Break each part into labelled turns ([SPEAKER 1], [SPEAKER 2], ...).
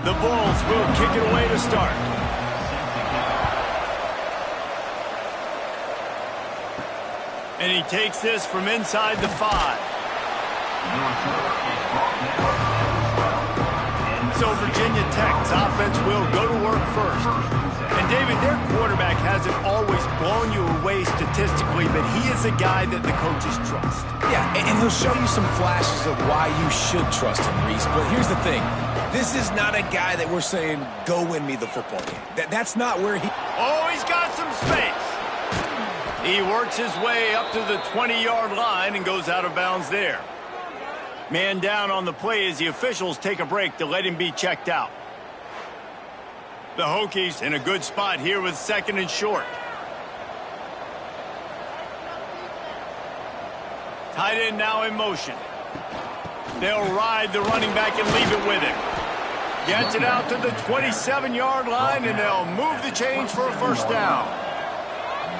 [SPEAKER 1] The Bulls will kick it away to start. And he takes this from inside the 5. So Virginia Tech's offense will go to work first. And David, their quarterback hasn't always blown you away statistically, but he is a guy that the coaches trust.
[SPEAKER 2] Yeah, and he'll show you some flashes of why you should trust him, Reese. But here's the thing. This is not a guy that we're saying, go win me the football game. That's not where he...
[SPEAKER 1] Oh, he's got some space. He works his way up to the 20-yard line and goes out of bounds there. Man down on the play as the officials take a break to let him be checked out. The Hokies in a good spot here with 2nd and short. Tight end now in motion. They'll ride the running back and leave it with him. Gets it out to the 27-yard line, and they'll move the chains for a first down.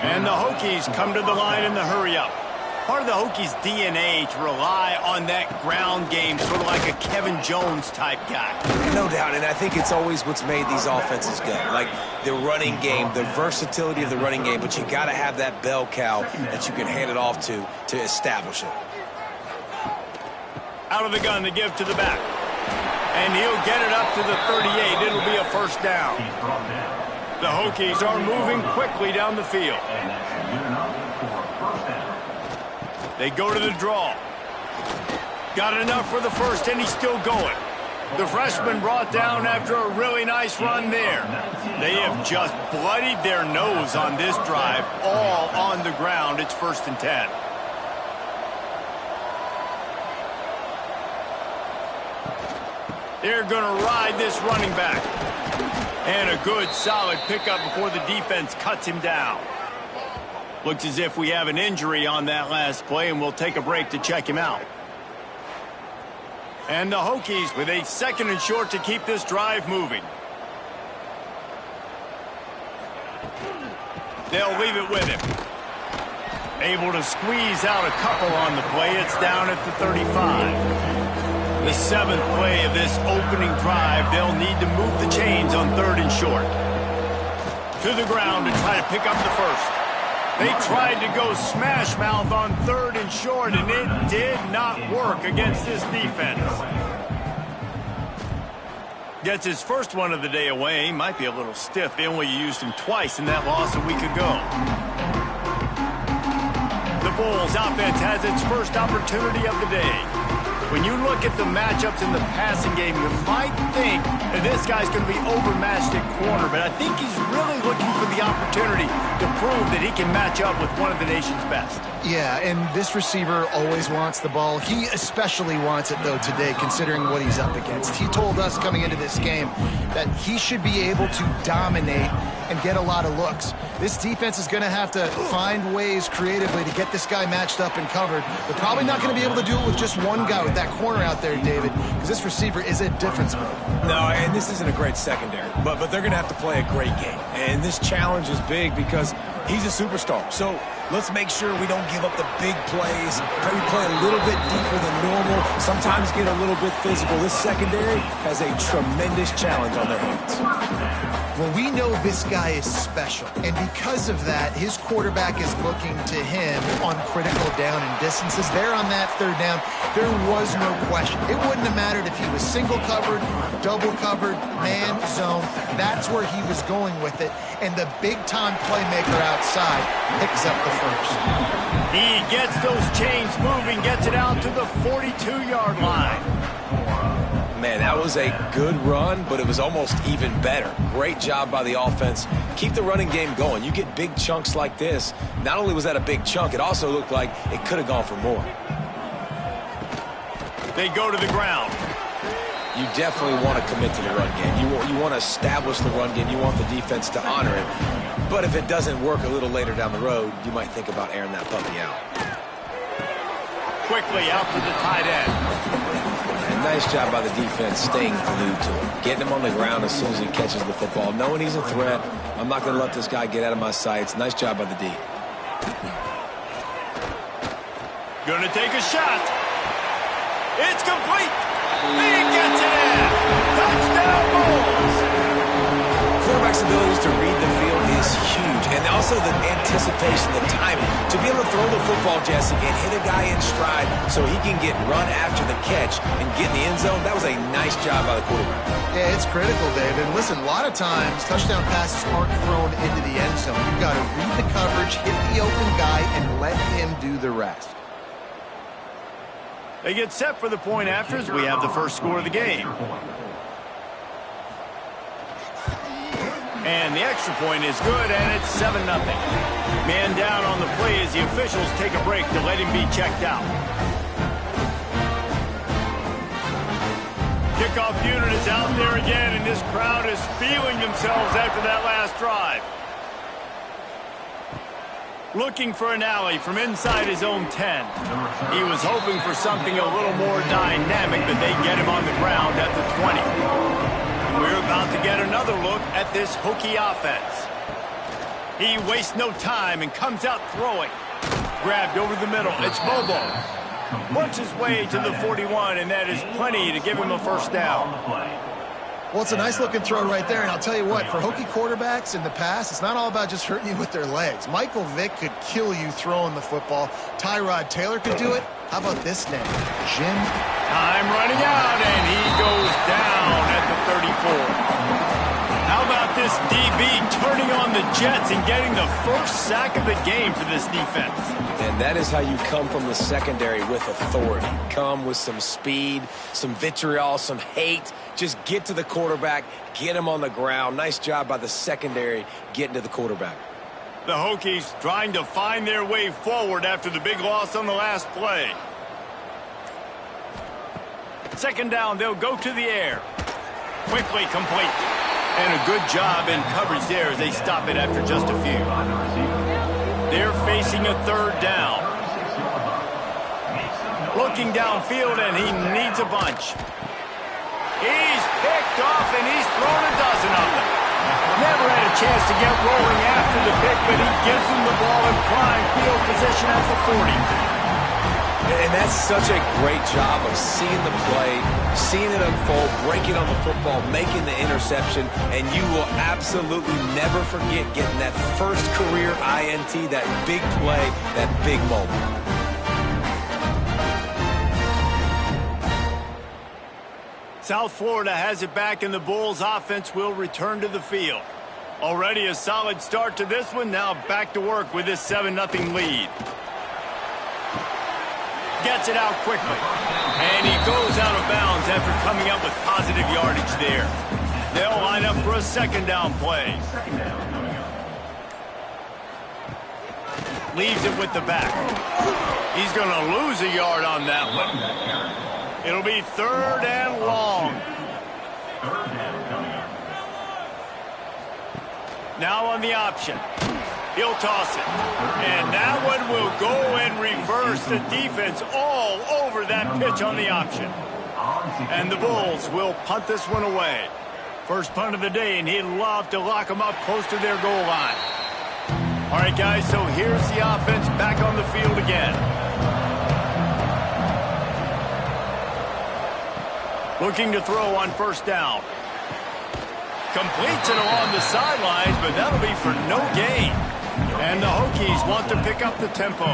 [SPEAKER 1] And the Hokies come to the line in the hurry-up. Part of the Hokies' DNA to rely on that ground game, sort of like a Kevin Jones-type guy.
[SPEAKER 2] No doubt, and I think it's always what's made these offenses good. Like the running game, the versatility of the running game, but you got to have that bell cow that you can hand it off to establish it.
[SPEAKER 1] Out of the gun to give to the back. And he'll get it up to the 38. It'll be a first down. The Hokies are moving quickly down the field. They go to the draw. Got enough for the first, and he's still going. The freshman brought down after a really nice run there. They have just bloodied their nose on this drive, all on the ground. It's 1st and 10. They're going to ride this running back. And a good, solid pickup before the defense cuts him down. Looks as if we have an injury on that last play, and we'll take a break to check him out. And the Hokies with a 2nd and short to keep this drive moving. They'll leave it with him. Able to squeeze out a couple on the play. It's down at the 35. The 7th play of this opening drive, they'll need to move the chains on 3rd and short. To the ground to try to pick up the first. They tried to go smash mouth on 3rd and short, and it did not work against this defense. Gets his first one of the day away. Might be a little stiff. They only used him twice in that loss a week ago. The Bulls offense has its first opportunity of the day. When you look at the matchups in the passing game, you might think that this guy's going to be overmatched at corner, but I think he's really looking for the opportunity to prove that he can match up with one of the nation's best.
[SPEAKER 3] Yeah, and this receiver always wants the ball. He especially wants it, though, today, considering what he's up against. He told us coming into this game that he should be able to dominate and get a lot of looks. This defense is going to have to find ways creatively to get this guy matched up and covered. They're probably not going to be able to do it with just one guy with that corner out there, David, because this receiver is a difference maker.
[SPEAKER 2] No, and this isn't a great secondary, but they're going to have to play a great game. And this challenge is big because he's a superstar. So let's make sure we don't give up the big plays. Maybe play a little bit deeper than normal. Sometimes get a little bit physical. This secondary has a tremendous challenge on their hands.
[SPEAKER 3] Well, we know this guy is special, and because of that, his quarterback is looking to him on critical down and distances. There on that 3rd down, there was no question. It wouldn't have mattered if he was single covered, double covered, man, zone. That's where he was going with it, and the big-time playmaker outside picks up the first.
[SPEAKER 1] He gets those chains moving, gets it out to the 42-yard line.
[SPEAKER 2] Man, that was a good run, but it was almost even better. Great job by the offense. Keep the running game going. You get big chunks like this. Not only was that a big chunk, it also looked like it could have gone for more.
[SPEAKER 1] They go to the ground.
[SPEAKER 2] You definitely want to commit to the run game. You want to establish the run game. You want the defense to honor it. But if it doesn't work a little later down the road, you might think about airing that puppy out.
[SPEAKER 1] Quickly out to the tight end.
[SPEAKER 2] And nice job by the defense staying glued to him. Getting him on the ground as soon as he catches the football. Knowing he's a threat, I'm not going to let this guy get out of my sights. Nice job by the D.
[SPEAKER 1] Going to take a shot. It's complete. He gets it in. half. Touchdown Bulls!
[SPEAKER 2] Quarterback's abilities to read the field is huge, and also the anticipation, the timing. To be able to throw the football, Jesse, and hit a guy in stride so he can get run after the catch and get in the end zone, that was a nice job by the quarterback.
[SPEAKER 3] Yeah, it's critical, David. Listen, a lot of times, touchdown passes aren't thrown into the end zone. You've got to read the coverage, hit the open guy, and let him do the rest.
[SPEAKER 1] They get set for the point afters. We have the first score of the game. And the extra point is good, and it's 7-0. Man down on the play as the officials take a break to let him be checked out. Kickoff unit is out there again, and this crowd is feeling themselves after that last drive. Looking for an alley from inside his own 10. He was hoping for something a little more dynamic, but they get him on the ground at the 20. We're about to get another look at this Hokie offense. He wastes no time and comes out throwing. Grabbed over the middle. It's Bobo. Works his way to the 41, and that is plenty to give him a first down.
[SPEAKER 3] Well, it's a nice-looking throw right there, and I'll tell you what, for Hokie quarterbacks in the past, it's not all about just hurting you with their legs. Michael Vick could kill you throwing the football. Tyrod Taylor could do it. How about this name? Jim?
[SPEAKER 1] Time running out, and he goes down at the 34. How about this DB turning on the Jets and getting the first sack of the game for this defense?
[SPEAKER 2] And that is how you come from the secondary with authority. Come with some speed, some vitriol, some hate. Just get to the quarterback, get him on the ground. Nice job by the secondary getting to the quarterback.
[SPEAKER 1] The Hokies trying to find their way forward after the big loss on the last play. Second down, they'll go to the air. Quickly complete. And a good job in coverage there as they stop it after just a few. They're facing a third down. Looking downfield, and he needs a bunch. He's picked off, and he's thrown a dozen of them. Never had a chance to get rolling after the pick, but he gives them the ball in prime field position at the 40.
[SPEAKER 2] And that's such a great job of seeing the play, seeing it unfold, breaking on the football, making the interception, and you will absolutely never forget getting that first career INT, that big play, that big moment.
[SPEAKER 1] South Florida has it back, and the Bulls offense will return to the field. Already a solid start to this one. Now back to work with this 7-0 lead. Gets it out quickly. And he goes out of bounds after coming up with positive yardage there. They'll line up for a second down play. Leaves it with the back. He's going to lose a yard on that one. It'll be third and long. Now on the option. He'll toss it. And that one will go and reverse the defense all over that pitch on the option. And the Bulls will punt this one away. First punt of the day, and he'd love to lock them up close to their goal line. All right, guys, so here's the offense back on the field again. Looking to throw on first down. Completes it along the sidelines, but that'll be for no gain. And the Hokies want to pick up the tempo.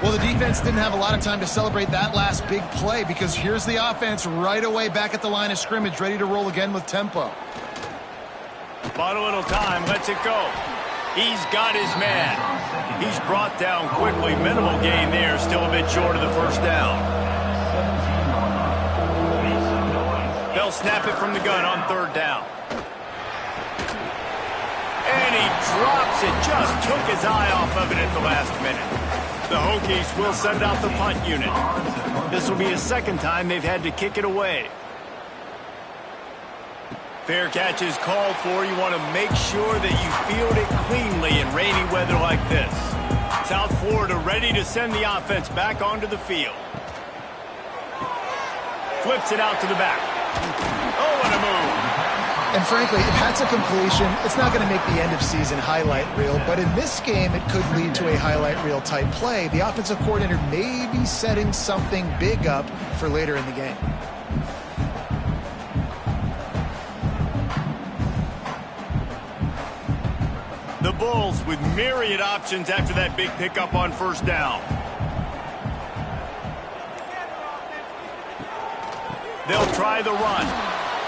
[SPEAKER 3] Well, the defense didn't have a lot of time to celebrate that last big play because here's the offense right away back at the line of scrimmage, ready to roll again with tempo.
[SPEAKER 1] Bought a little time, lets it go. He's got his man. He's brought down quickly. Minimal gain there, still a bit short of the first down. They'll snap it from the gun on third down. And he drops it, just took his eye off of it at the last minute. The Hokies will send out the punt unit. This will be the second time they've had to kick it away. Fair catch is called for. You want to make sure that you field it cleanly in rainy weather like this. South Florida ready to send the offense back onto the field. Flips it out to the back. Oh, what a move.
[SPEAKER 3] And frankly, if that's a completion, it's not going to make the end-of-season highlight reel. But in this game, it could lead to a highlight reel type play. The offensive coordinator may be setting something big up for later in the game.
[SPEAKER 1] The Bulls with myriad options after that big pickup on first down. They'll try the run.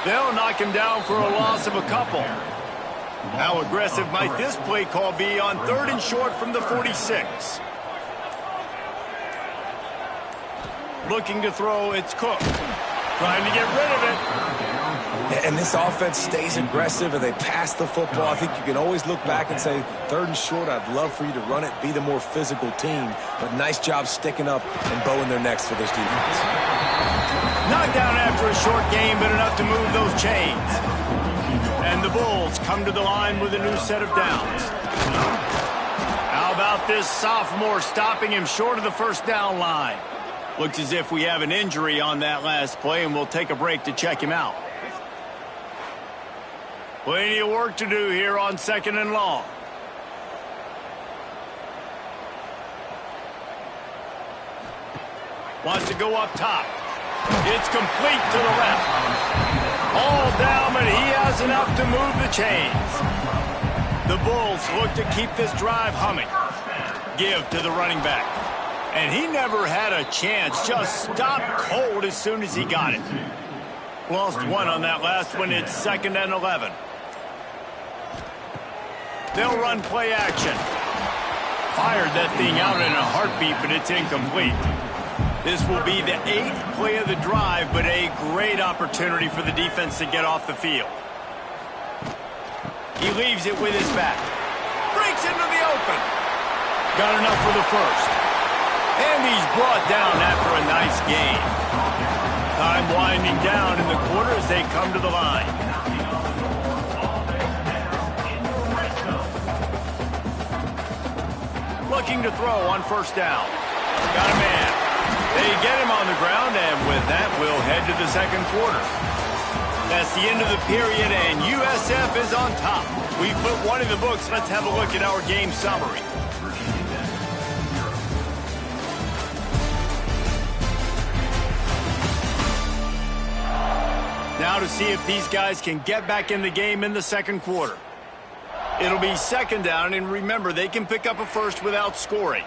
[SPEAKER 1] They'll knock him down for a loss of a couple. How aggressive might this play call be on 3rd and short from the 46? Looking to throw, it's Cook. Trying to get rid of it.
[SPEAKER 2] And this offense stays aggressive and they pass the football. I think you can always look back and say, 3rd and short, I'd love for you to run it, be the more physical team. But nice job sticking up and bowing their necks for this defense.
[SPEAKER 1] Knocked down after a short game, but enough to move those chains. And the Bulls come to the line with a new set of downs. How about this sophomore stopping him short of the first down line? Looks as if we have an injury on that last play, and we'll take a break to check him out. Plenty of work to do here on 2nd and long. Wants to go up top. It's complete to the left. All down, but he has enough to move the chains. The Bulls look to keep this drive humming. Give to the running back. And he never had a chance. Just stopped cold as soon as he got it. Lost one on that last one. It's 2nd and 11. They'll run play action. Fired that thing out in a heartbeat, but it's incomplete. This will be the 8th play of the drive, but a great opportunity for the defense to get off the field. He leaves it with his back. Breaks into the open. Got enough for the first. And he's brought down after a nice gain. Time winding down in the quarter as they come to the line. Looking to throw on first down. Got a man. They get him on the ground, and with that, we'll head to the 2nd quarter. That's the end of the period, and USF is on top. We put one in the books. Let's have a look at our game summary. Now to see if these guys can get back in the game in the 2nd quarter. It'll be 2nd down, and remember, they can pick up a first without scoring.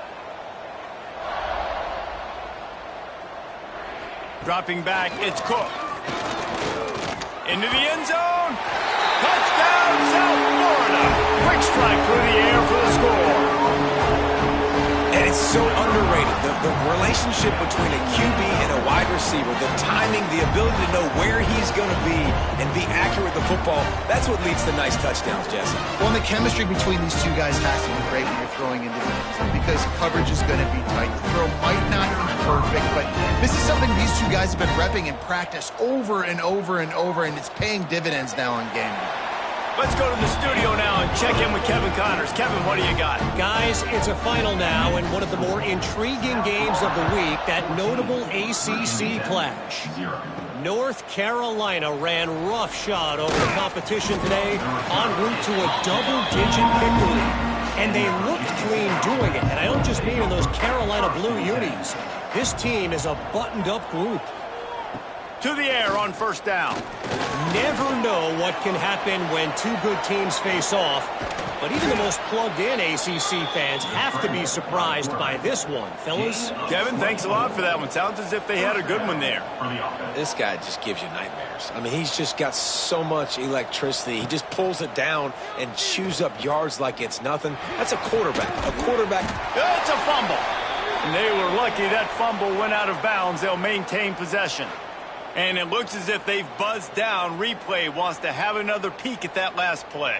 [SPEAKER 1] Dropping back, it's Cook. Into the end zone. Touchdown, South Florida. Quick strike through the air for the score.
[SPEAKER 2] And it's so underrated. The relationship between a QB and a wide receiver, the timing, the ability to know where he's going to be and be accurate with the football, that's what leads to nice touchdowns, Jesse.
[SPEAKER 3] Well, and the chemistry between these two guys has to be great when you're throwing into the end zone because coverage is going to be tight. The throw might not be perfect, but this is something these two guys have been repping in practice over and over and over, and it's paying dividends now on game day.
[SPEAKER 1] Let's go to the studio now and check in with Kevin Connors. Kevin, what do you got?
[SPEAKER 4] Guys, it's a final now, and one of the more intriguing games of the week, that notable ACC clash. North Carolina ran roughshod over the competition today en route to a double-digit victory. And they looked clean doing it, and I don't just mean in those Carolina blue unis. This team is a buttoned-up group.
[SPEAKER 1] To the air on first down.
[SPEAKER 4] Never know what can happen when two good teams face off, but even the most plugged-in ACC fans have to be surprised by this one, fellas.
[SPEAKER 1] Kevin, thanks a lot for that one. Sounds as if they had a good one there.
[SPEAKER 2] This guy just gives you nightmares. I mean, he's just got so much electricity. He just pulls it down and chews up yards like it's nothing. That's a quarterback.
[SPEAKER 1] It's a fumble. And they were lucky that fumble went out of bounds. They'll maintain possession. And it looks as if they've buzzed down. Replay wants to have another peek at that last play.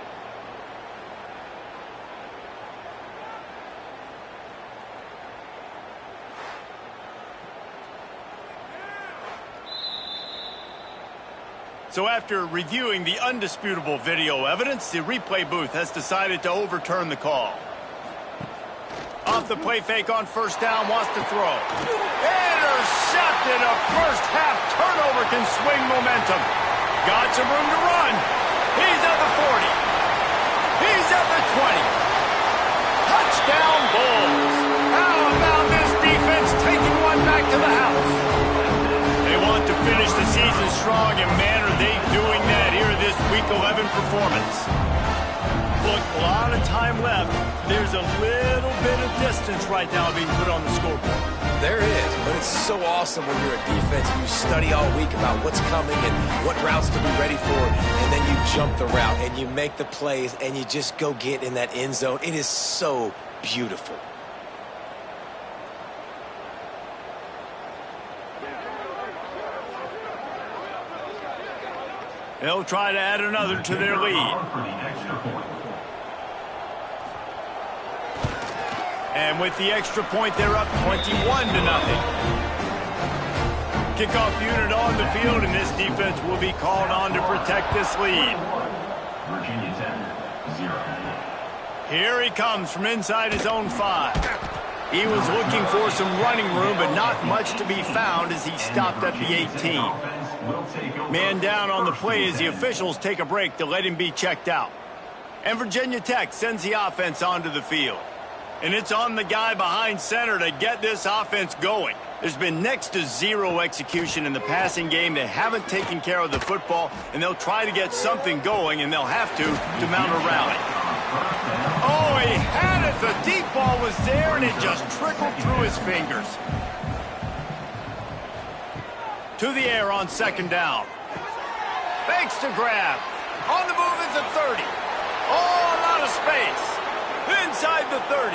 [SPEAKER 1] So after reviewing the undisputable video evidence, the replay booth has decided to overturn the call. Off the play fake on first down, wants to throw. Intercepted. A first half turnover can swing momentum. Got some room to run. He's at the 40. He's at the 20. Touchdown Bulls. How about this defense taking one back to the house? They want to finish the season strong, and man, are they doing that here this Week 11 performance. Look, a lot of time left. There's a little bit of distance right now being put on the scoreboard.
[SPEAKER 2] There is, but it's so awesome when you're a defense and you study all week about what's coming and what routes to be ready for, and then you jump the route and you make the plays and you just go get in that end zone. It is so beautiful.
[SPEAKER 1] They'll try to add another to their lead. And with the extra point, they're up 21-0. Kickoff unit on the field, and this defense will be called on to protect this lead.
[SPEAKER 5] Virginia 10-0.
[SPEAKER 1] Here he comes from inside his own 5. He was looking for some running room, but not much to be found as he stopped at the 18. Man down on the play as the officials take a break to let him be checked out. And Virginia Tech sends the offense onto the field. And it's on the guy behind center to get this offense going. There's been next to zero execution in the passing game. They haven't taken care of the football, and they'll try to get something going, and they'll have to mount a rally. Oh, he had it. The deep ball was there, and it just trickled through his fingers. To the air on second down. Fakes to grab. On the move is the 30. Oh, a lot of space. Inside the 30.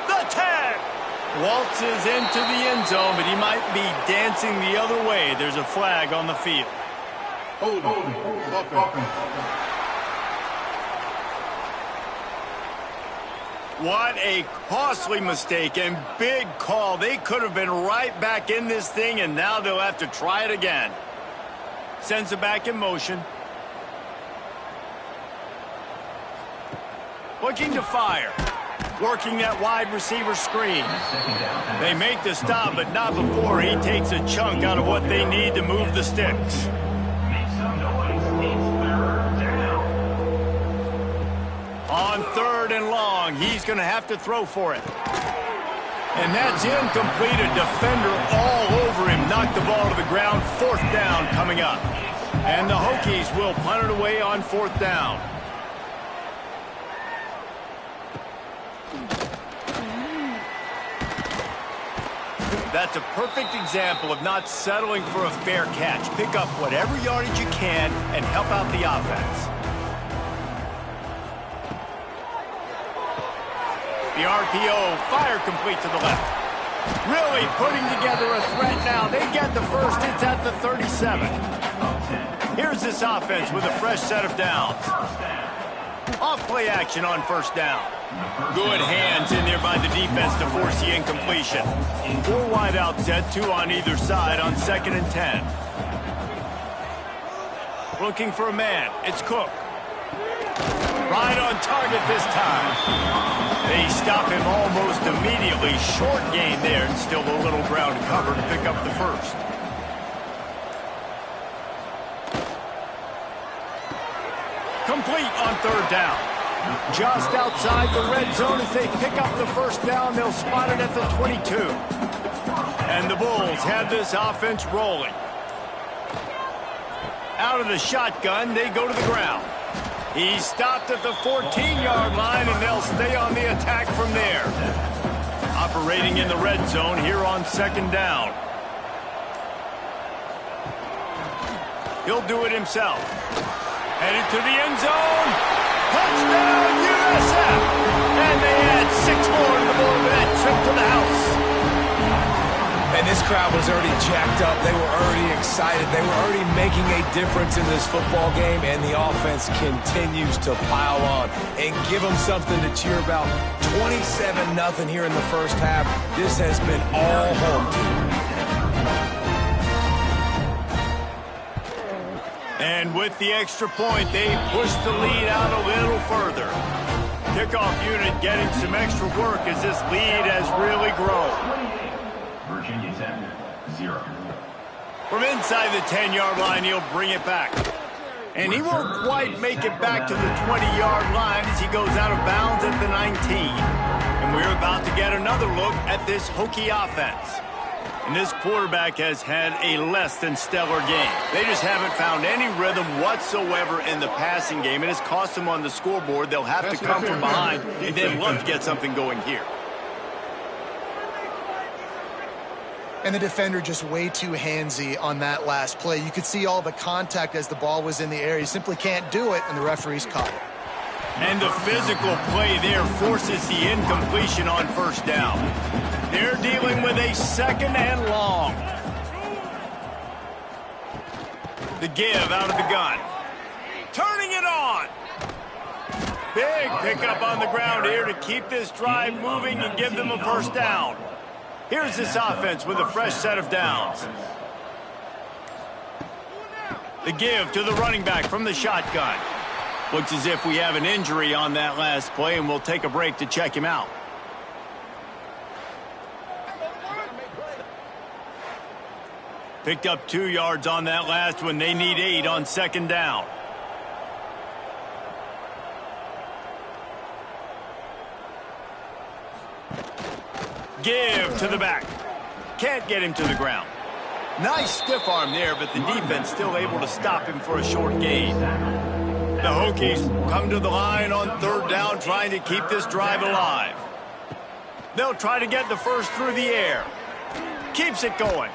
[SPEAKER 1] The tag. Waltzes into the end zone, but he might be dancing the other way. There's a flag on the field. What a costly mistake and big call. They could have been right back in this thing, and now they'll have to try it again. Sends it back in motion. Looking to fire. Working that wide receiver screen. They make the stop, but not before he takes a chunk out of what they need to move the sticks. On third and long, he's going to have to throw for it. And that's incomplete. A defender all over him. Knocked the ball to the ground. Fourth down coming up. And the Hokies will punt it away on fourth down. That's a perfect example of not settling for a fair catch. Pick up whatever yardage you can and help out the offense. The RPO, fire complete to the left. Really putting together a threat now. They get the first. It's at the 37. Here's this offense with a fresh set of downs. Off play action on first down. Good hands in there by the defense to force the incompletion. 4 wide out set, 2 on either side on 2nd and 10. Looking for a man. It's Cook. Right on target this time. They stop him almost immediately. Short gain there, and still a little ground to cover to pick up the first. Complete on third down. Just outside the red zone as they pick up the first down. They'll spot it at the 22. And the Bulls have this offense rolling. Out of the shotgun, they go to the ground. He stopped at the 14-yard line, and they'll stay on the attack from there. Operating in the red zone here on second down. He'll do it himself. Headed to the end zone. Touchdown, USF! And they add 6 more to the board with that trip to the house.
[SPEAKER 2] And this crowd was already jacked up. They were already excited. They were already making a difference in this football game, and the offense continues to pile on and give them something to cheer about. 27-0 here in the first half. This has been all home team.
[SPEAKER 1] And with the extra point, they push the lead out a little further. Kickoff unit getting some extra work as this lead has really grown.
[SPEAKER 5] Virginia 10-0.
[SPEAKER 1] From inside the 10-yard line, he'll bring it back. And he won't quite make it back to the 20-yard line as he goes out of bounds at the 19. And we're about to get another look at this Hokie offense. And this quarterback has had a less than stellar game. They just haven't found any rhythm whatsoever in the passing game, and it's cost them on the scoreboard. They'll have to come from behind, and they'd love to get something going here.
[SPEAKER 3] And the defender just way too handsy on that last play. You could see all the contact as the ball was in the air. He simply can't do it, and the referee's caught it.
[SPEAKER 1] And the physical play there forces the incompletion on first down. They're dealing with a second and long. The give out of the gun. Turning it on. Big pickup on the ground here to keep this drive moving and give them a first down. Here's this offense with a fresh set of downs. The give to the running back from the shotgun. Looks as if we have an injury on that last play, and we'll take a break to check him out. Picked up 2 yards on that last one. They need 8 on second down. Give to the back. Can't get him to the ground. Nice stiff arm there, but the defense still able to stop him for a short gain. The Hokies come to the line on third down, trying to keep this drive alive. They'll try to get the first through the air. Keeps it going.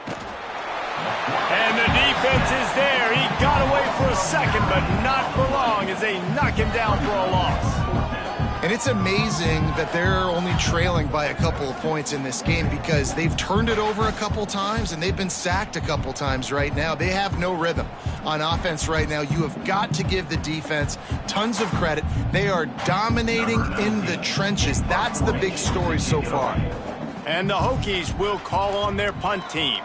[SPEAKER 1] And the defense is there. He got away for a second, but not for long as they knock him down for a loss.
[SPEAKER 3] And it's amazing that they're only trailing by a couple of points in this game because they've turned it over a couple times and they've been sacked a couple times right now. They have no rhythm on offense right now. You have got to give the defense tons of credit. They are dominating in the trenches. That's the big story so far.
[SPEAKER 1] And the Hokies will call on their punt team.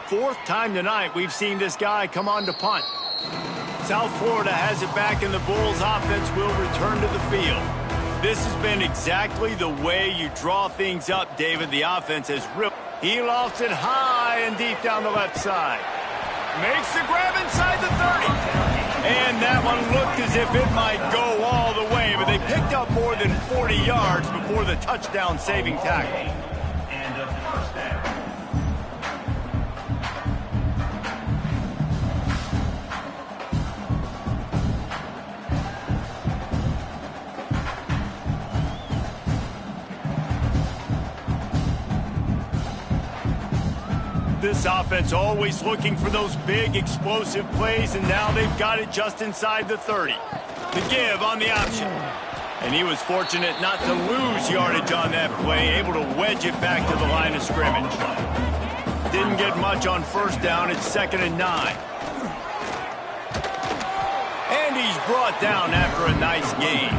[SPEAKER 1] 4th time tonight we've seen this guy come on to punt. South Florida has it back, and the Bulls offense will return to the field. This has been exactly the way you draw things up, David. The offense has ripped. He lofts it high and deep down the left side. Makes the grab inside the 30. And that one looked as if it might go all the way, but they picked up more than 40 yards before the touchdown-saving tackle.
[SPEAKER 5] And a first down.
[SPEAKER 1] This offense always looking for those big explosive plays, and now they've got it just inside the 30. The give on the option. And he was fortunate not to lose yardage on that play, able to wedge it back to the line of scrimmage. Didn't get much on first down. It's 2nd and 9. And he's brought down after a nice gain.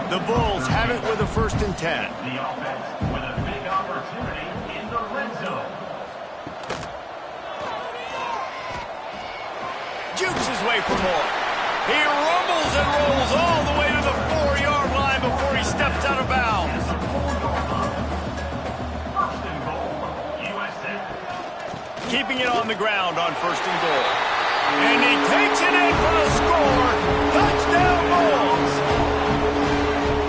[SPEAKER 1] The Bulls have it with a 1st and 10.
[SPEAKER 5] The offense with a big opportunity in the red zone.
[SPEAKER 1] Jukes his way for more. He rumbles and rolls all the way to the 4-yard line before he steps out of bounds.
[SPEAKER 5] First and goal, USA.
[SPEAKER 1] Keeping it on the ground on 1st and goal. And he takes it in for the score. Touchdown Bulls.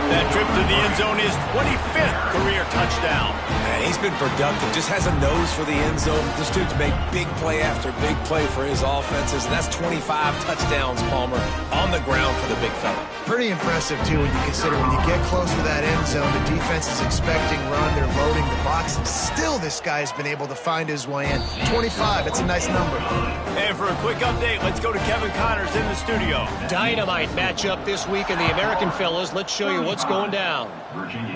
[SPEAKER 1] That trip to the end zone is 25th career touchdown.
[SPEAKER 2] Man, he's been productive. Just has a nose for the end zone. This dude's made big play after big play for his offenses, and that's 25 touchdowns, Palmer, on the ground for the big fella.
[SPEAKER 3] Pretty impressive, too, when you consider when you get close to that end zone, the defense is expecting run, they're loading the box, and still this guy's been able to find his way in. 25, it's a nice number.
[SPEAKER 1] And for a quick update, let's go to Kevin Connors in the studio.
[SPEAKER 4] Dynamite matchup this week in the American, fellas. Let's show you what's going down.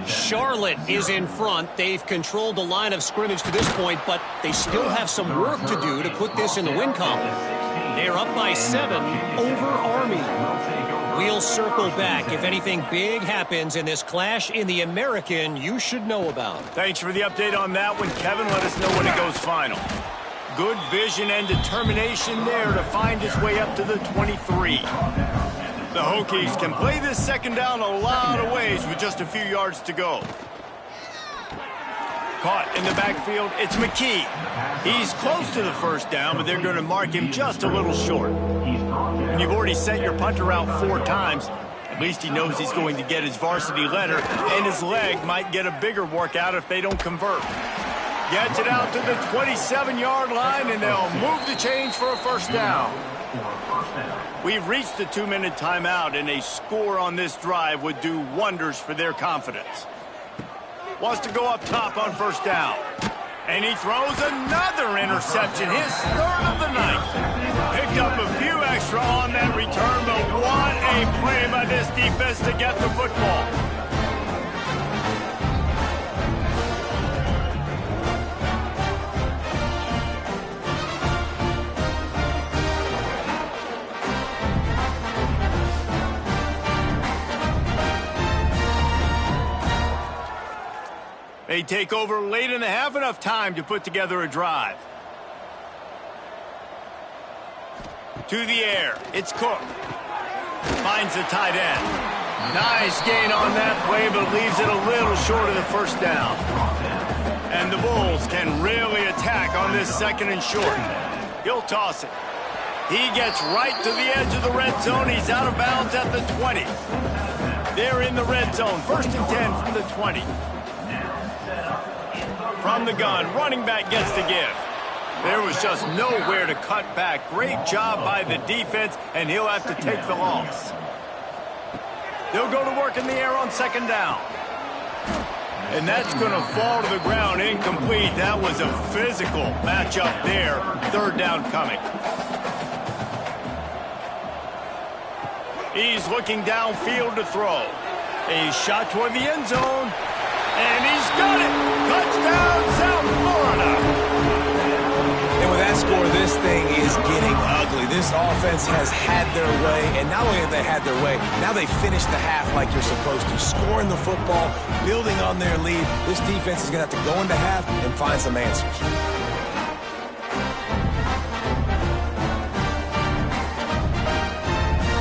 [SPEAKER 4] Charlotte is in front. They've controlled the line of scrimmage to this point, but they still have some work to do to put this in the win column. They're up by 7 over Army. We'll circle back if anything big happens in this clash in the American you should know about.
[SPEAKER 1] Thanks for the update on that one, Kevin. Let us know when it goes final. Good vision and determination there to find his way up to the 23. The Hokies can play this second down a lot of ways with just a few yards to go. Caught in the backfield, it's McKee. He's close to the first down, but they're going to mark him just a little short. And you've already sent your punter out 4 times. At least he knows he's going to get his varsity letter, and his leg might get a bigger workout if they don't convert. Gets it out to the 27-yard line, and they'll move the change for a first down. We've reached the 2-minute timeout, and a score on this drive would do wonders for their confidence. Wants to go up top on first down. And he throws another interception, his third of the night. Picked up a few extra on that return, but what a play by this defense to get the football. They take over late in the half, enough time to put together a drive. To the air, it's Cook. Finds the tight end. Nice gain on that play, but leaves it a little short of the first down. And the Bulls can really attack on this second and short. He'll toss it. He gets right to the edge of the red zone. He's out of bounds at the 20. They're in the red zone. First and 10 from the 20. From the gun, running back gets the give. There was just nowhere to cut back. Great job by the defense, and he'll have to take the loss. They'll go to work in the air on second down. And that's going to fall to the ground, incomplete. That was a physical matchup there. Third down coming. He's looking downfield to throw. A shot toward the end zone. And he's got it! Touchdown, South Florida!
[SPEAKER 2] And with that score, this thing is getting ugly. This offense has had their way, and not only have they had their way, now they finished the half like you're supposed to. Scoring the football, building on their lead. This defense is going to have to go into half and find some answers.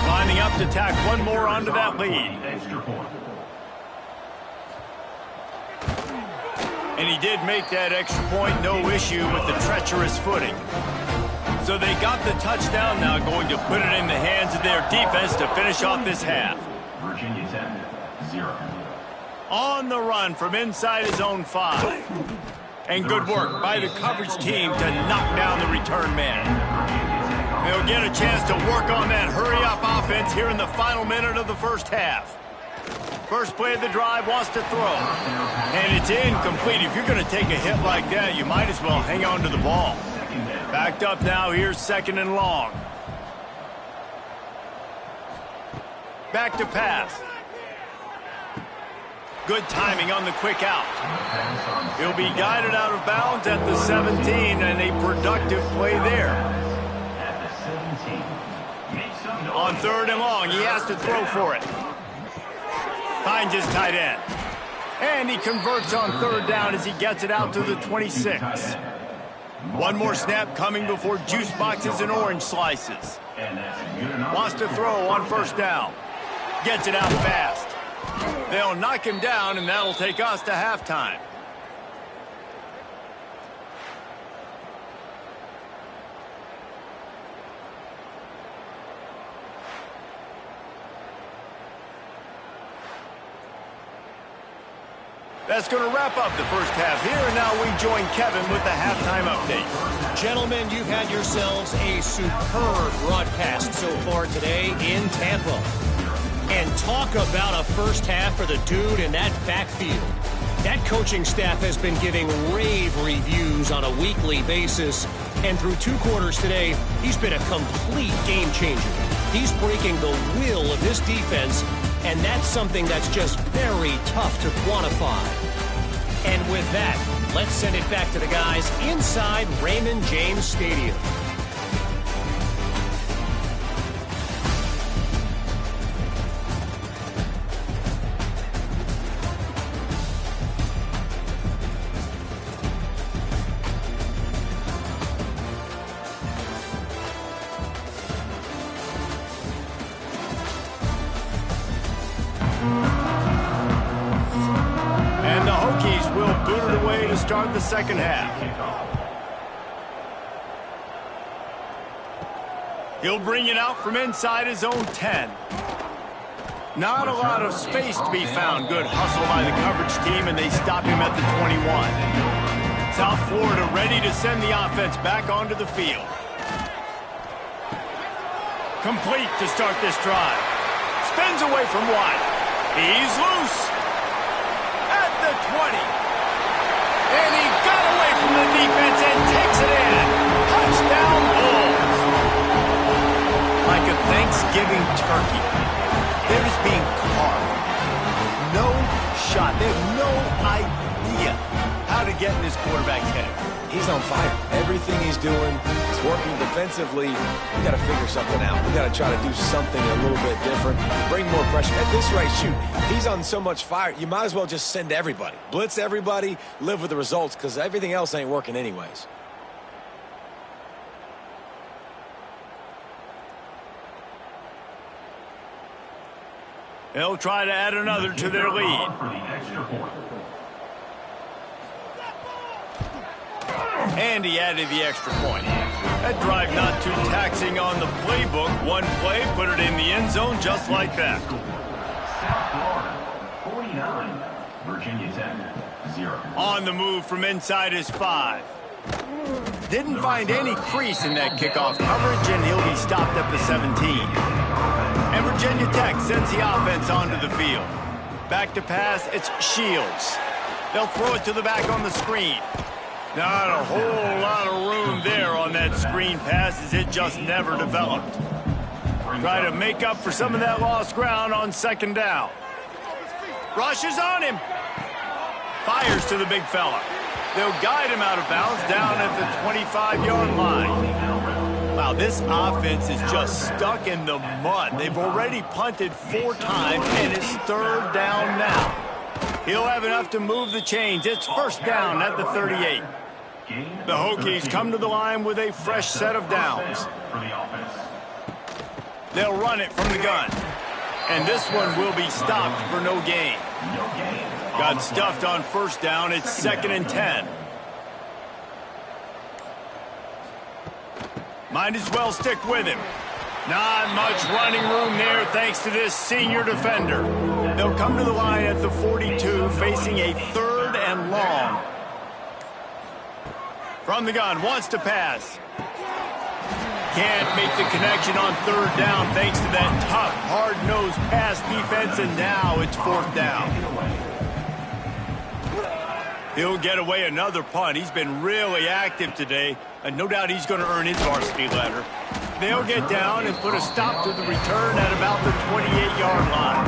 [SPEAKER 1] Lining up to tack one more onto that lead. And he did make that extra point, no issue with the treacherous footing. So they got the touchdown, now going to put it in the hands of their defense to finish off this half.
[SPEAKER 5] Virginia Tech, 0.
[SPEAKER 1] On the run from inside his own 5. And good work by the coverage team to knock down the return man. They'll get a chance to work on that hurry-up offense here in the final minute of the first half. First play of the drive, wants to throw. And it's incomplete. If you're going to take a hit like that, you might as well hang on to the ball. Backed up now, here's second and long. Back to pass. Good timing on the quick out. He'll be guided out of bounds at the 17, and a productive play there. On third and long, he has to throw for it. Finds his tight end. And he converts on third down as he gets it out to the 26. One more snap coming before juice boxes and orange slices. Wants to throw on first down. Gets it out fast. They'll knock him down, and that'll take us to halftime. That's going to wrap up the first half here, and now we join Kevin with the halftime update.
[SPEAKER 4] Gentlemen, you've had yourselves a superb broadcast so far today in Tampa. And talk about a first half for the dude in that backfield. That coaching staff has been giving rave reviews on a weekly basis. And through 2 quarters today, he's been a complete game changer. He's breaking the will of this defense, and that's something that's just very tough to quantify. And with that, let's send it back to the guys inside Raymond James Stadium.
[SPEAKER 1] And the Hokies will boot it away to start the second half. He'll bring it out from inside his own 10. Not a lot of space to be found. Good hustle by the coverage team, and they stop him at the 21. South Florida ready to send the offense back onto the field. Complete to start this drive. Spins away from one. He's loose. At the 20. And he got away from the defense and takes it in. Touchdown Bulls. Like a Thanksgiving turkey. They're just being carved. No shot. They have no idea how to get in this quarterback's head.
[SPEAKER 2] He's on fire. Everything he's doing is working defensively. We got to figure something out. We got to try to do something a little bit different. Bring more pressure. At this rate, shoot, he's on so much fire, you might as well just send everybody. Blitz everybody, live with the results, because everything else ain't working anyways.
[SPEAKER 1] They'll try to add another to their lead. And he added the extra point. That drive not too taxing on the playbook. One play, put it in the end zone just like that.
[SPEAKER 5] South Florida, 49. Virginia Tech, 0.
[SPEAKER 1] On the move from inside his 5. Didn't find any crease in that kickoff coverage, and he'll be stopped at the 17. And Virginia Tech sends the offense onto the field. Back to pass, it's Shields. They'll throw it to the back on the screen. Not a whole lot of room there on that screen pass, as it just never developed. Try to make up for some of that lost ground on second down. Rushes on him. Fires to the big fella. They'll guide him out of bounds down at the 25-yard line. Wow, this offense is just stuck in the mud. They've already punted 4 times, and it's 3rd down now. He'll have enough to move the chains. It's 1st down at the 38. The Hokies come to the line with a fresh set of downs. They'll run it from the gun. And this one will be stopped for no gain. Got stuffed on 1st down. It's 2nd and 10. Might as well stick with him. Not much running room there thanks to this senior defender. They'll come to the line at the 42, facing a 3rd and long. From the gun, wants to pass. Can't make the connection on 3rd down thanks to that tough, hard-nosed pass defense, and now it's 4th down. He'll get away another punt. He's been really active today, and no doubt he's going to earn his varsity letter. They'll get down and put a stop to the return at about the 28-yard line.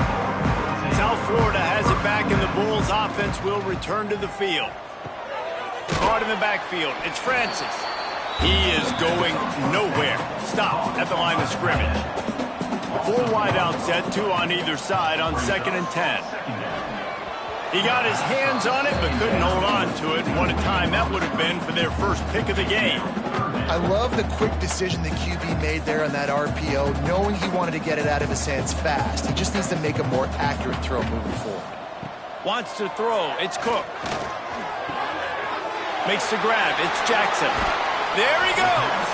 [SPEAKER 1] South Florida has it back, and the Bulls offense will return to the field. Caught in the backfield. It's Francis. He is going nowhere. Stopped at the line of scrimmage. 4 wide out set, 2 on either side on 2nd and 10. He got his hands on it, but couldn't hold on to it. What a time that would have been for their first pick of the game.
[SPEAKER 3] I love the quick decision the QB made there on that RPO, knowing he wanted to get it out of his hands fast. He just needs to make a more accurate throw moving forward.
[SPEAKER 1] Wants to throw. It's Cook. Makes the grab. It's Jackson. There he goes.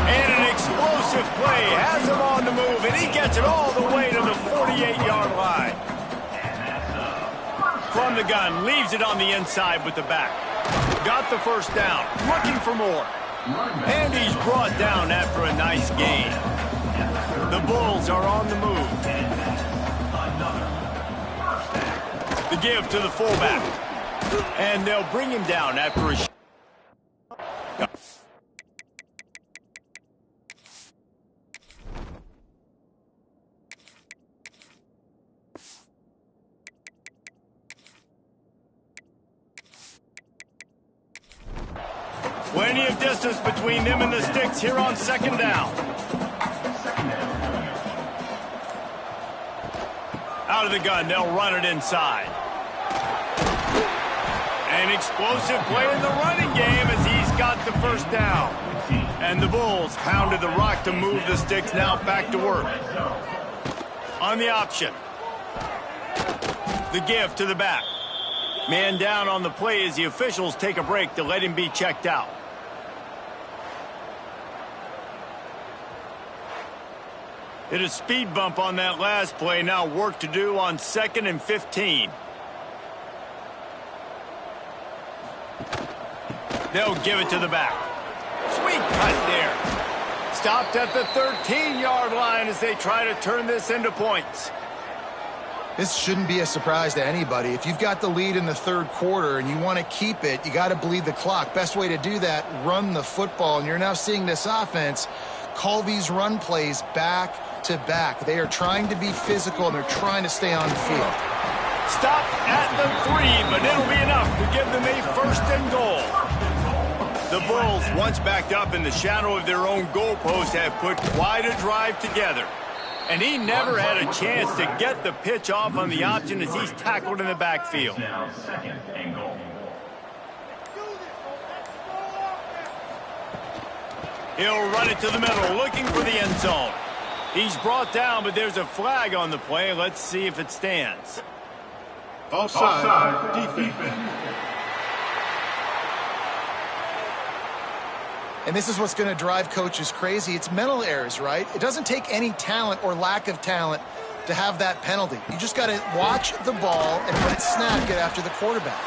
[SPEAKER 1] And an explosive play. Has him on the move, and he gets it all the way to the 48-yard line. From the gun, leaves it on the inside with the back. Got the 1st down. Looking for more. And he's brought down after a nice gain. The Bulls are on the move. The give to the fullback. And they'll bring him down after a plenty of distance between them and the sticks here on 2nd down. Out of the gun, they'll run it inside. An explosive play in the running game as he's got the 1st down. And the Bulls pounded the rock to move the sticks, now back to work. On the option. The give to the back. Man down on the play as the officials take a break to let him be checked out. Hit a speed bump on that last play. Now work to do on 2nd and 15. They'll give it to the back. Sweet cut there. Stopped at the 13-yard line as they try to turn this into points.
[SPEAKER 3] This shouldn't be a surprise to anybody. If you've got the lead in the third quarter and you want to keep it, you got to bleed the clock. Best way to do that, run the football. And you're now seeing this offense call these run plays back to back. They are trying to be physical, and they're trying to stay on the field.
[SPEAKER 1] Stop at the 3, but it'll be enough to give them a first and goal. The Bulls, once backed up in the shadow of their own goalpost, have put quite a drive together. And he never had a chance to get the pitch off on the option as he's tackled in the backfield. He'll run it to the middle, looking for the end zone. He's brought down, but there's a flag on the play. Let's see if it stands.
[SPEAKER 5] Offside, defense.
[SPEAKER 3] And this is what's going to drive coaches crazy. It's mental errors, right? It doesn't take any talent or lack of talent to have that penalty. You just got to watch the ball and when it's snapped, get after the quarterback.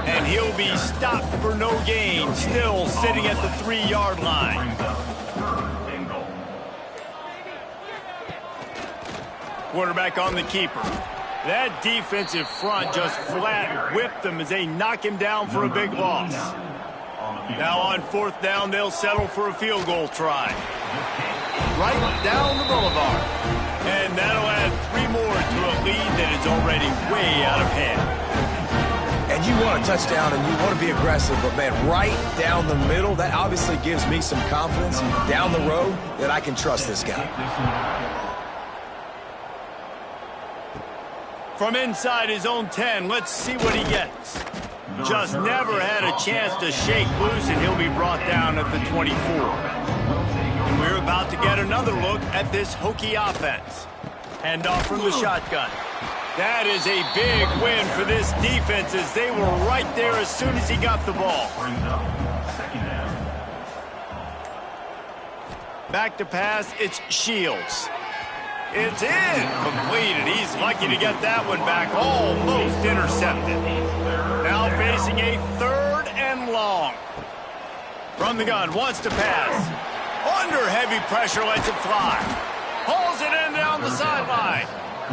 [SPEAKER 1] And he'll be stopped for no gain, still sitting at the 3-yard line. Quarterback on the keeper. That defensive front just flat whipped them as they knock him down for a big loss. Now on 4th down, they'll settle for a field goal try. Right down the boulevard. And that'll add 3 more to a lead that is already way out of hand.
[SPEAKER 2] And you want a touchdown and you want to be aggressive, but man, right down the middle, that obviously gives me some confidence down the road that I can trust this guy.
[SPEAKER 1] From inside his own 10, let's see what he gets. Just never had a chance to shake loose, and he'll be brought down at the 24. And we're about to get another look at this Hokie offense. Handoff from the shotgun. That is a big win for this defense as they were right there as soon as he got the ball. Back to pass, it's Shields. It's incompleted. He's lucky to get that one back, almost intercepted. Now facing a 3rd and long. From the gun, wants to pass. Under heavy pressure, lets it fly. Pulls it in down the sideline.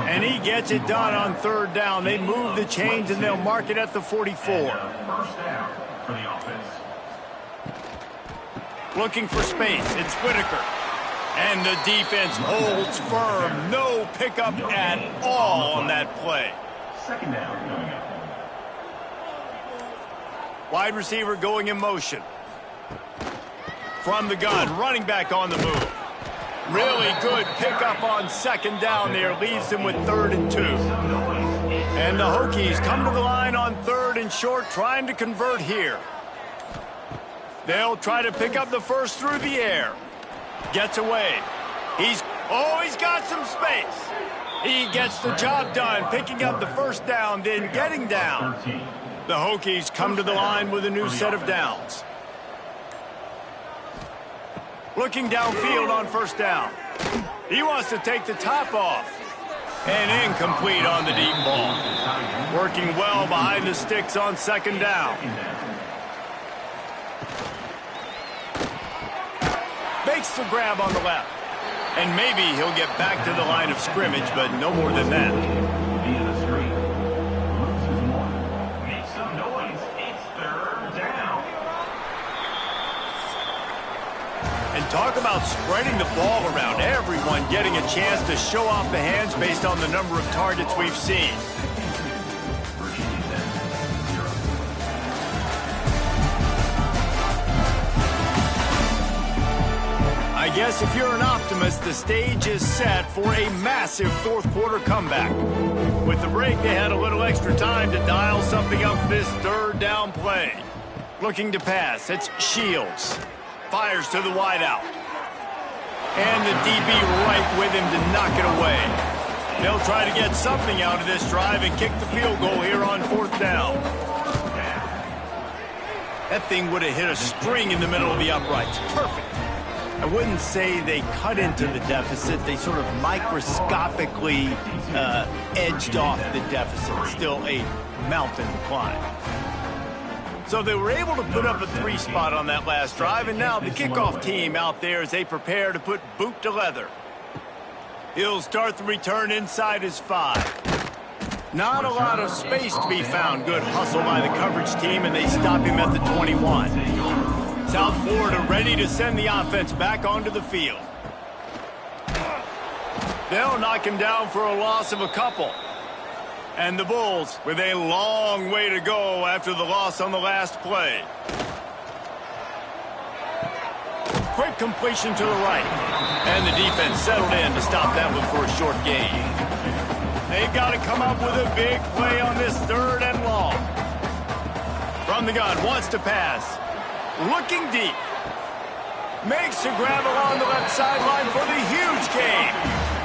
[SPEAKER 1] And he gets it done on 3rd down. They move the chains and they'll mark it at the 44. Looking for space, it's Whitaker. And the defense holds firm. No pickup at all on that play.
[SPEAKER 5] 2nd down coming up.
[SPEAKER 1] Wide receiver going in motion. From the gun, running back on the move. Really good pickup on 2nd down there. Leaves them with 3rd and 2. And the Hokies come to the line on 3rd and short, trying to convert here. They'll try to pick up the first through the air. Gets away. He's got some space. He gets the job done, picking up the first down, then getting down. The Hokies come to the line with a new set of downs. Looking downfield on 1st down. He wants to take the top off. And incomplete on the deep ball. Working well behind the sticks on 2nd down. Makes the grab on the left. And maybe he'll get back to the line of scrimmage, but no more than that.
[SPEAKER 5] Make some noise. It's 3rd down.
[SPEAKER 1] And talk about spreading the ball around. Everyone getting a chance to show off the hands based on the number of targets we've seen. I guess if you're an optimist, the stage is set for a massive 4th quarter comeback. With the break, they had a little extra time to dial something up for this 3rd down play. Looking to pass, it's Shields. Fires to the wideout. And the DB right with him to knock it away. They'll try to get something out of this drive and kick the field goal here on 4th down. That thing would have hit a string in the middle of the uprights. Perfect. I wouldn't say they cut into the deficit. They sort of microscopically edged off the deficit. Still a mountain to climb. So they were able to put up a 3 spot on that last drive, and now the kickoff team out there as they prepare to put boot to leather. He'll start the return inside his 5. Not a lot of space to be found. Good hustle by the coverage team, and they stop him at the 21. South Florida ready to send the offense back onto the field. They'll knock him down for a loss of a couple. And the Bulls with a long way to go after the loss on the last play. Quick completion to the right. And the defense settled in to stop that one for a short gain. They've got to come up with a big play on this 3rd and long. From the gun, wants to pass. Looking deep. Makes a grab along the left sideline for the huge gain.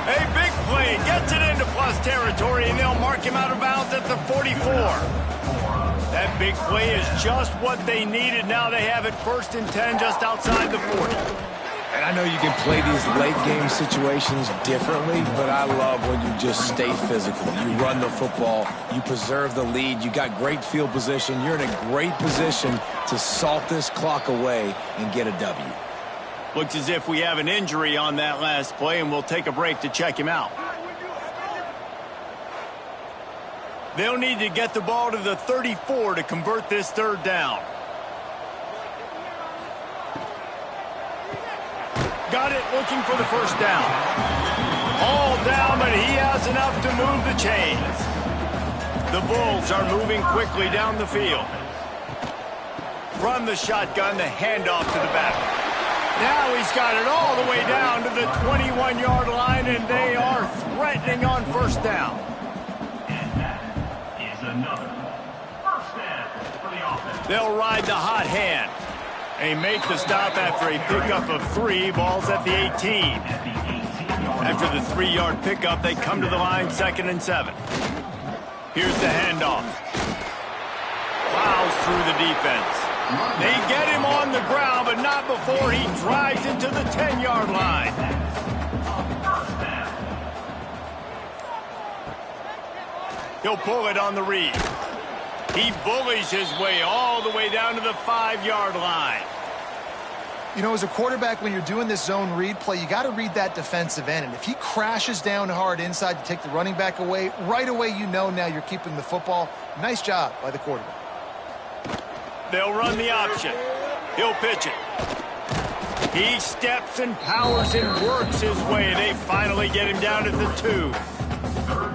[SPEAKER 1] A big play, gets it into plus territory, and they'll mark him out of bounds at the 44. That big play is just what they needed. Now they have it 1st and 10 just outside the 40.
[SPEAKER 2] And I know you can play these late-game situations differently, but I love when you just stay physical. You run the football, you preserve the lead, you got great field position, you're in a great position to salt this clock away and get a W.
[SPEAKER 1] Looks as if we have an injury on that last play, and we'll take a break to check him out. They'll need to get the ball to the 34 to convert this 3rd down. Got it, looking for the 1st down. All down, but he has enough to move the chains. The Bulls are moving quickly down the field. From the shotgun, the handoff to the back. Now he's got it all the way down to the 21-yard line, and they are threatening on 1st down.
[SPEAKER 5] And that is another 1st down for the offense.
[SPEAKER 1] They'll ride the hot hand. They make the stop after a pickup of 3. Ball's at the 18. After the 3-yard pickup, they come to the line 2nd and 7. Here's the handoff. Plows through the defense. They get him on the ground, but not before he drives into the 10-yard line. He'll pull it on the read. He bullies his way all the way down to the 5-yard line.
[SPEAKER 3] You know, as a quarterback, when you're doing this zone read play, you got to read that defensive end. And if he crashes down hard inside to take the running back away, right away you know now you're keeping the football. Nice job by the quarterback.
[SPEAKER 1] They'll run the option. He'll pitch it. He steps and powers and works his way. They finally get him down at the 2.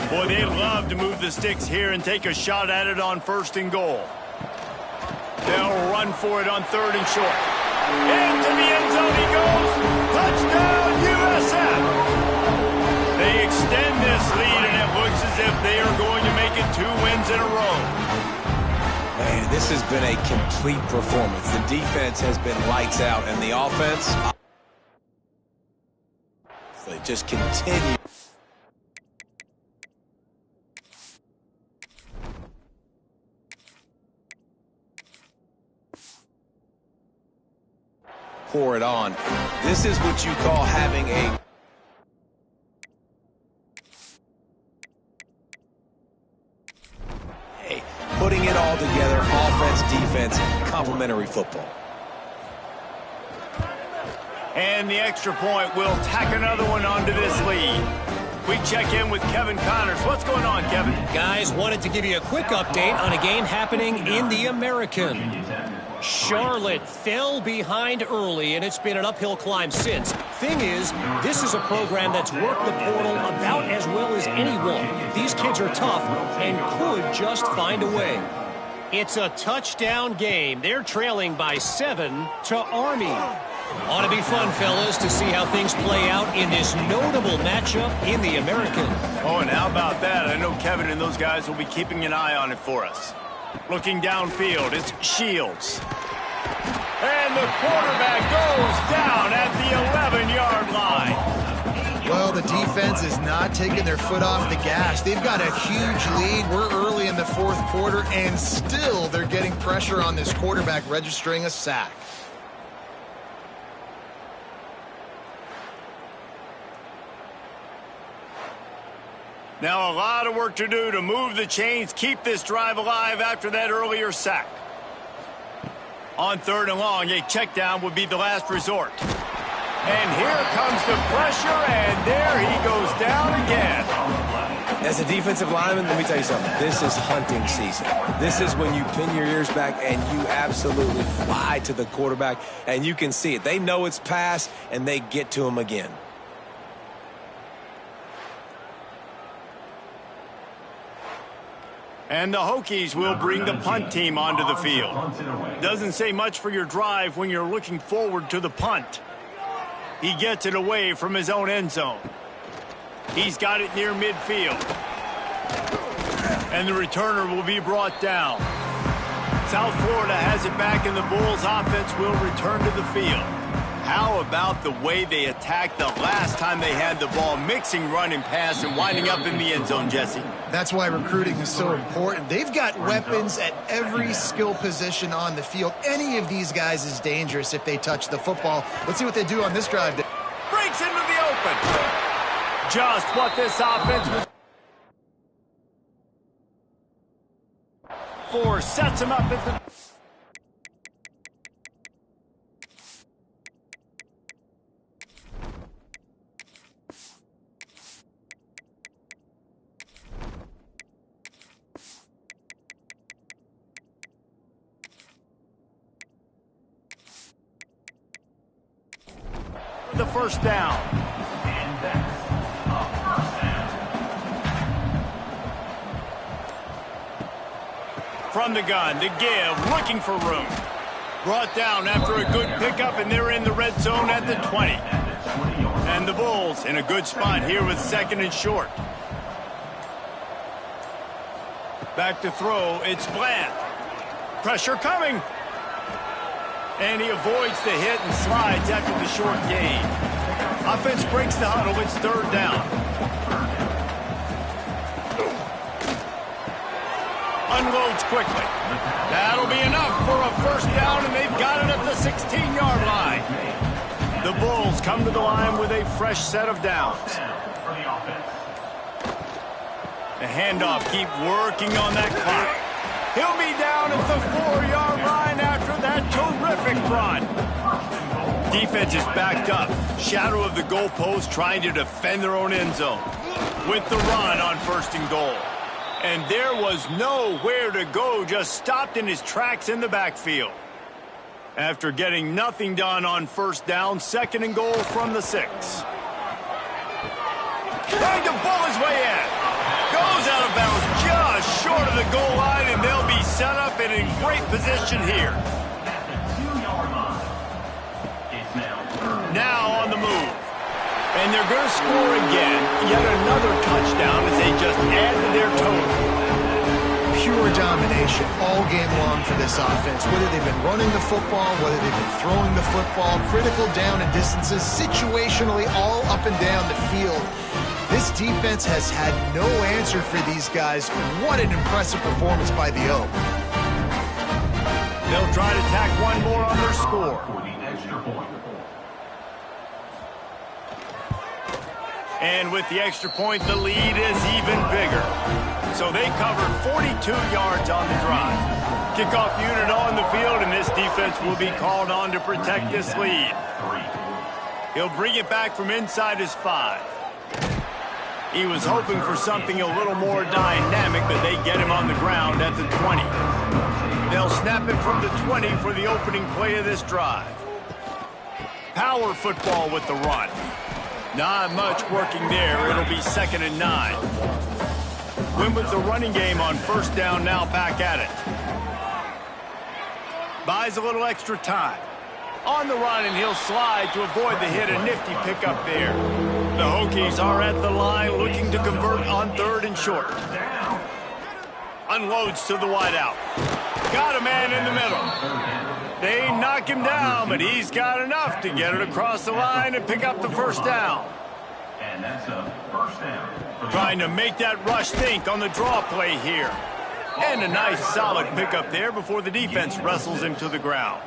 [SPEAKER 1] Boy, they love to move the sticks here and take a shot at it on 1st and goal. They'll run for it on 3rd and short. Into the end zone he goes. Touchdown, USF. They extend this lead, and it looks as if they are going to make it 2 wins in a row.
[SPEAKER 2] Man, this has been a complete performance. The defense has been lights out, and the offense, they just continue. Pour it on. This is what you call having a putting it all together, offense, defense, complementary football.
[SPEAKER 1] And the extra point will tack another one onto this lead. We check in with Kevin Connors. What's going on, Kevin?
[SPEAKER 4] Guys, wanted to give you a quick update on a game happening in the American. Charlotte fell behind early, and it's been an uphill climb since. Thing is, this is a program that's worked the portal about as well as anyone. These kids are tough and could just find a way. It's a touchdown game. They're trailing by 7 to Army. Ought to be fun, fellas, to see how things play out in this notable matchup in the American.
[SPEAKER 1] Oh, and how about that? I know Kevin and those guys will be keeping an eye on it for us. Looking downfield, it's Shields. And the quarterback goes down at the 11-yard line.
[SPEAKER 3] Well, the defense is not taking their foot off the gas. They've got a huge lead. We're early in the 4th quarter, and still they're getting pressure on this quarterback, registering a sack.
[SPEAKER 1] Now a lot of work to do to move the chains, keep this drive alive after that earlier sack. On 3rd and long, a check down would be the last resort. And here comes the pressure, and there he goes down again.
[SPEAKER 2] As a defensive lineman, let me tell you something. This is hunting season. This is when you pin your ears back and you absolutely fly to the quarterback, and you can see it. They know it's pass, and they get to him again.
[SPEAKER 1] And the Hokies will bring the punt team onto the field. Doesn't say much for your drive when you're looking forward to the punt. He gets it away from his own end zone. He's got it near midfield. And the returner will be brought down. South Florida has it back, and the Bulls offense will return to the field. How about the way they attacked the last time they had the ball, mixing run and pass and winding up in the end zone, Jesse?
[SPEAKER 3] That's why recruiting is so important. They've got weapons at every skill position on the field. Any of these guys is dangerous if they touch the football. Let's see what they do on this drive.
[SPEAKER 1] Breaks into the open. Just what this offense was for. Sets him up at the... the first down.
[SPEAKER 5] And that's a first down.
[SPEAKER 1] From the gun to give, looking for room. Brought down after a good pickup, and they're in the red zone at the 20. And the Bulls in a good spot here with 2nd and short. Back to throw, it's Bland. Pressure coming. And he avoids the hit and slides after the short gain. Offense breaks the huddle. It's 3rd down. Unloads quickly. That'll be enough for a first down, and they've got it at the 16-yard line. The Bulls come to the line with a fresh set of downs. The handoff, keep working on that clock. He'll be down at the 4-yard line after that terrific run. Defense is backed up. Shadow of the goalpost trying to defend their own end zone. With the run on 1st and goal. And there was nowhere to go, just stopped in his tracks in the backfield. After getting nothing done on 1st down, 2nd and goal from the 6. Trying to pull his way in. Goes out of bounds just short of the goal line, and they'll be set up and in great position here. Now on the move. And they're going to score again. Yet another touchdown as they just add to their total.
[SPEAKER 3] Pure domination all game long for this offense. Whether they've been running the football, whether they've been throwing the football, critical down and distances, situationally all up and down the field. This defense has had no answer for these guys. What an impressive performance by the Oak.
[SPEAKER 1] They'll try to tack one more on their score. And with the extra point, the lead is even bigger. So they covered 42 yards on the drive. Kickoff unit on the field, and this defense will be called on to protect this lead. He'll bring it back from inside his 5. He was hoping for something a little more dynamic, but they get him on the ground at the 20. They'll snap it from the 20 for the opening play of this drive. Power football with the run. Not much working there. It'll be 2nd and 9. Win with the running game on 1st down, now back at it. Buys a little extra time. On the run, and he'll slide to avoid the hit. A nifty pickup there. The Hokies are at the line looking to convert on 3rd and short. Unloads to the wideout. Got a man in the middle. They knock him down, but he's got enough to get it across the line and pick up the 1st down.
[SPEAKER 5] And that's a 1st down.
[SPEAKER 1] Trying to make that rush think on the draw play here. And a nice solid pickup there before the defense wrestles him to the ground.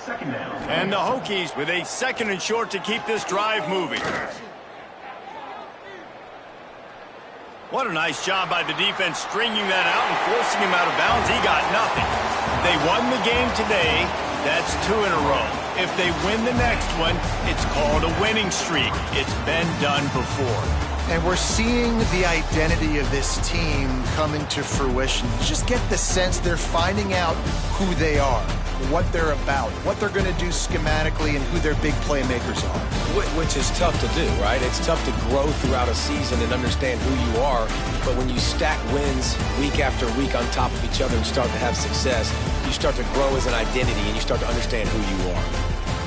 [SPEAKER 5] 2nd down.
[SPEAKER 1] And the Hokies with a 2nd and short to keep this drive moving. What a nice job by the defense stringing that out and forcing him out of bounds. He got nothing. They won the game today, That's 2 in a row. If they win the next one, it's called a winning streak. It's been done before.
[SPEAKER 3] And we're seeing the identity of this team come into fruition. You just get the sense they're finding out who they are, what they're about, what they're going to do schematically, and who their big playmakers are.
[SPEAKER 2] Which is tough to do, right? It's tough to grow throughout a season and understand who you are. But when you stack wins week after week on top of each other and start to have success, you start to grow as an identity and you start to understand who you are.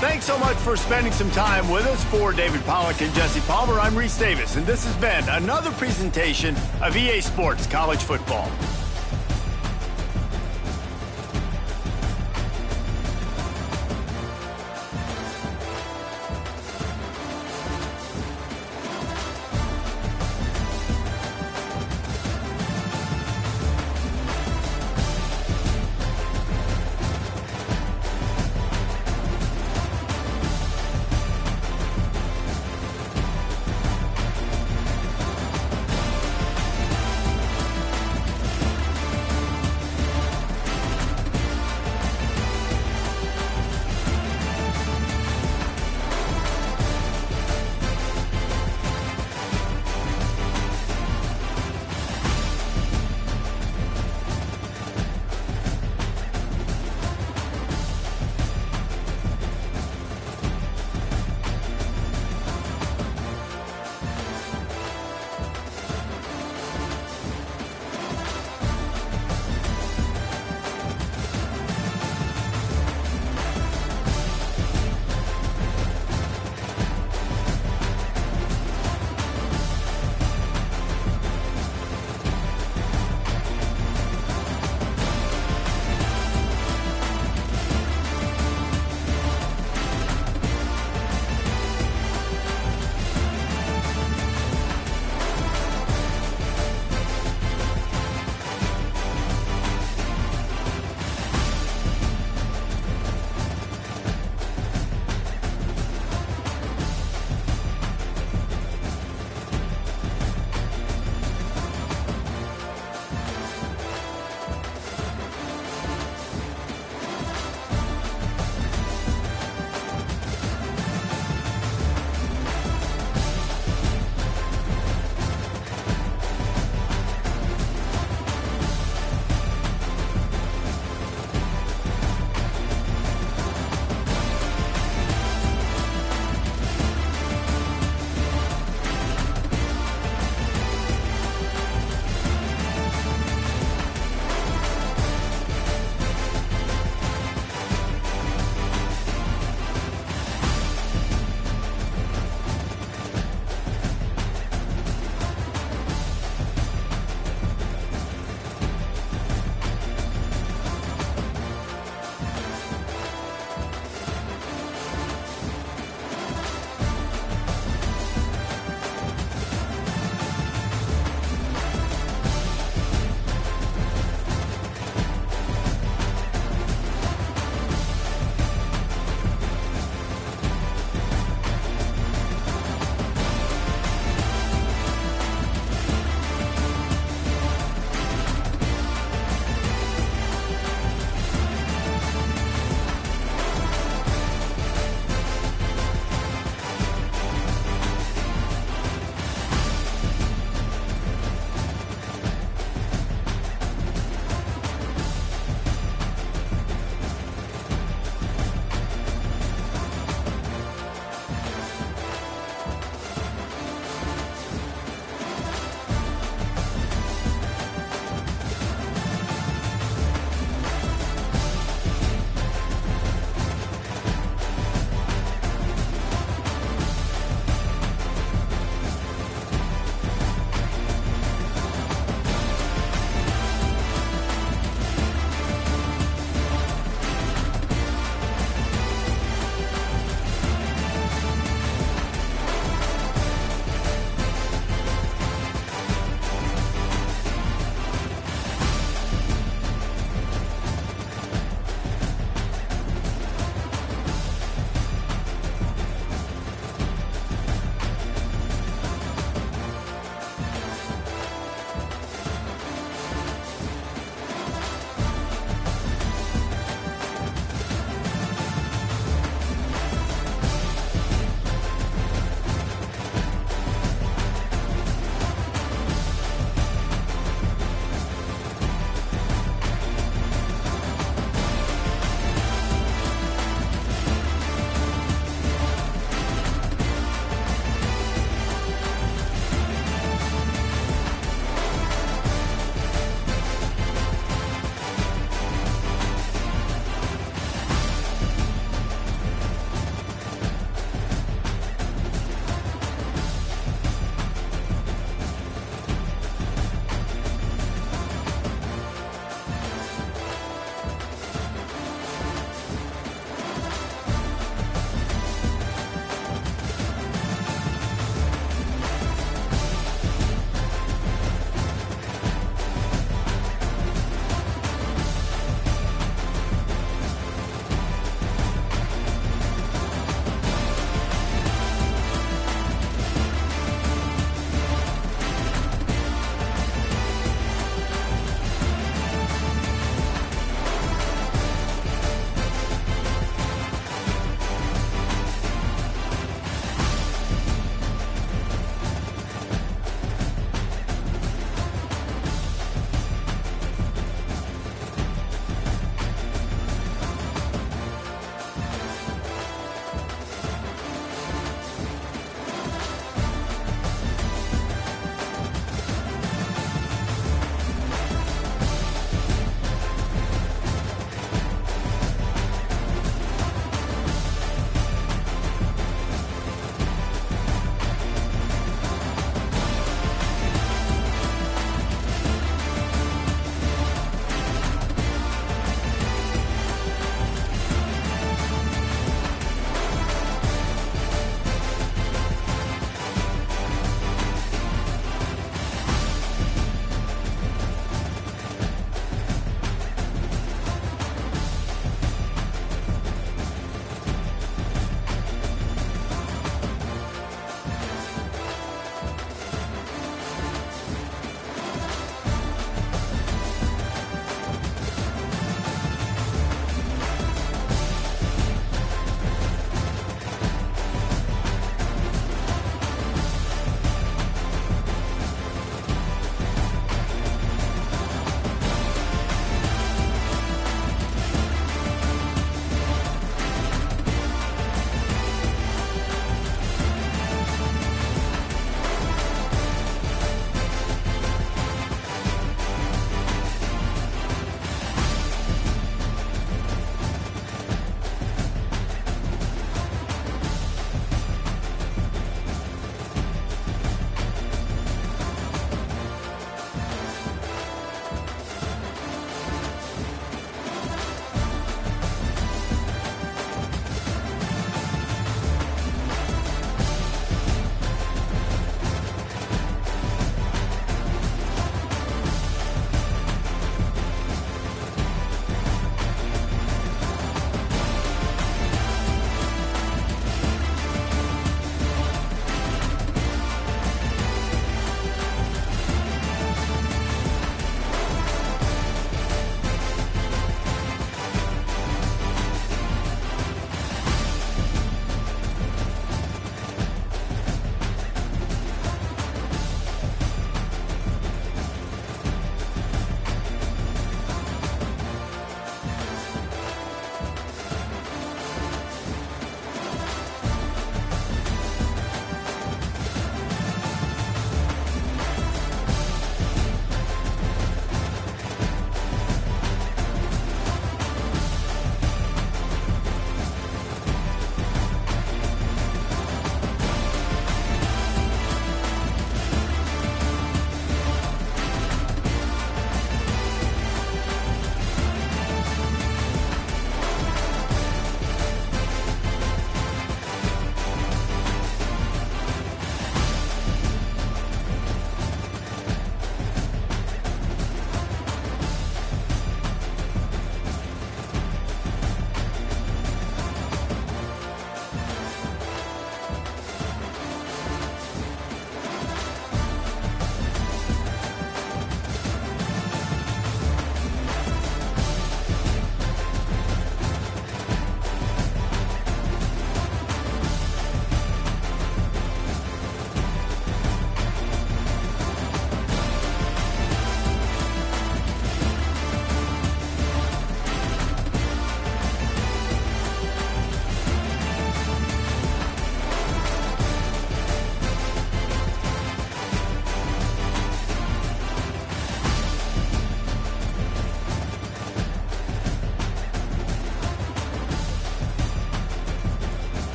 [SPEAKER 1] Thanks so much for spending some time with us. For David Pollack and Jesse Palmer, I'm Reese Davis, and this has been another presentation of EA Sports College Football.